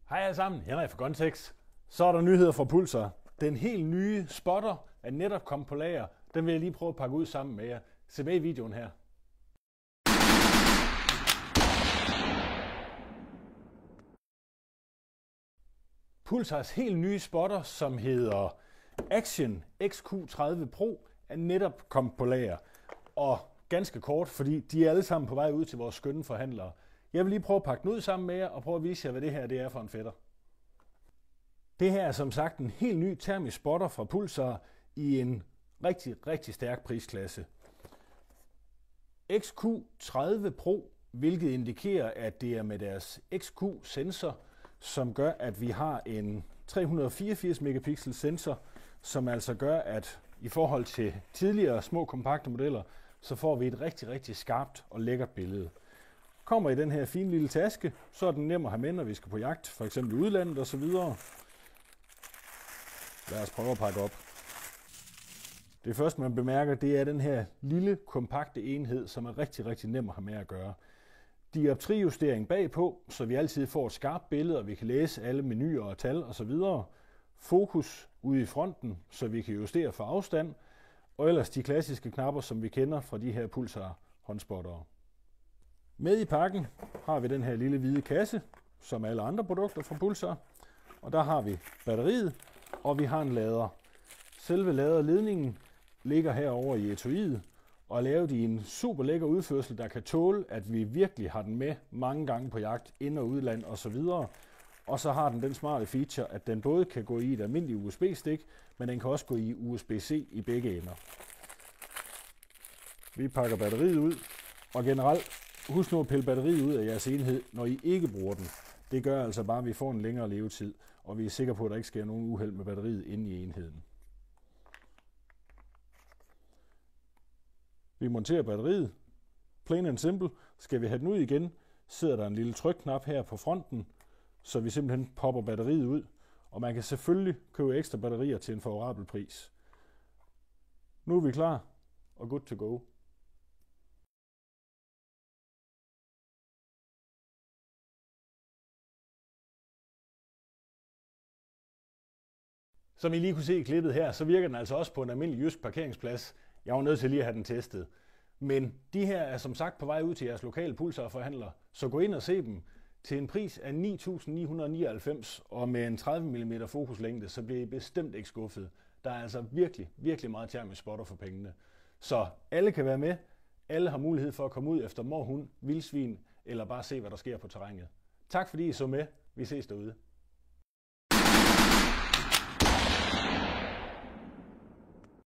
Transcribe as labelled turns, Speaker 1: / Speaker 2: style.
Speaker 1: Hej alle sammen, Henrik fra Gontex. Så er der nyheder fra Pulsar. Den helt nye spotter er netop kommet på lager. Den vil jeg lige prøve at pakke ud sammen med jer. Se med i videoen her. Pulsars helt nye spotter, som hedder Action XQ30 Pro, er netop kommet på lager. Og ganske kort, fordi de er alle sammen på vej ud til vores skønne forhandlere. Jeg vil lige prøve at pakke den ud sammen med jer og prøve at vise jer, hvad det her det er for en fætter. Det her er som sagt en helt ny termisk spotter fra Pulsar i en rigtig stærk prisklasse. XQ30 Pro, hvilket indikerer, at det er med deres XQ-sensor, som gør, at vi har en 384 megapixel sensor, som altså gør, at i forhold til tidligere små kompakte modeller, så får vi et rigtig skarpt og lækkert billede. Kommer i den her fine lille taske, så er den nem at have med, når vi skal på jagt, for eksempel udlandet osv. Lad os prøve at pakke op. Det første man bemærker, det er den her lille kompakte enhed, som er rigtig nem at have med at gøre. Dioptrijustering bagpå, så vi altid får et skarpt billede, og vi kan læse alle menuer og tal osv. Fokus ude i fronten, så vi kan justere for afstand. Og ellers de klassiske knapper, som vi kender fra de her Pulsar håndspottere. Med i pakken har vi den her lille hvide kasse, som alle andre produkter fra Pulsar. Og der har vi batteriet, og vi har en lader. Selve laderledningen ligger herovre i etuiet, og er lavet i en super lækker udførsel, der kan tåle, at vi virkelig har den med mange gange på jagt, ind- og udland osv. Og så har den smarte feature, at den både kan gå i et almindeligt USB-stik, men den kan også gå i USB-C i begge ender. Vi pakker batteriet ud, og generelt husk nu at pille batteriet ud af jeres enhed, når I ikke bruger den. Det gør altså bare, at vi får en længere levetid, og vi er sikre på, at der ikke sker nogen uheld med batteriet inde i enheden. Vi monterer batteriet. Plain and simple. Skal vi have den ud igen, sidder der en lille trykknap her på fronten, så vi simpelthen popper batteriet ud. Og man kan selvfølgelig købe ekstra batterier til en favorabel pris. Nu er vi klar og good to go. Som I lige kunne se i klippet her, så virker den altså også på en almindelig jysk parkeringsplads. Jeg var nødt til lige at have den testet. Men de her er som sagt på vej ud til jeres lokale Pulsar-forhandler, så gå ind og se dem. Til en pris af 9.999 og med en 30 mm fokuslængde, så bliver I bestemt ikke skuffet. Der er altså virkelig meget termisk spotter for pengene. Så alle kan være med. Alle har mulighed for at komme ud efter mor, hund, vildsvin eller bare se, hvad der sker på terrænet. Tak fordi I så med. Vi ses derude.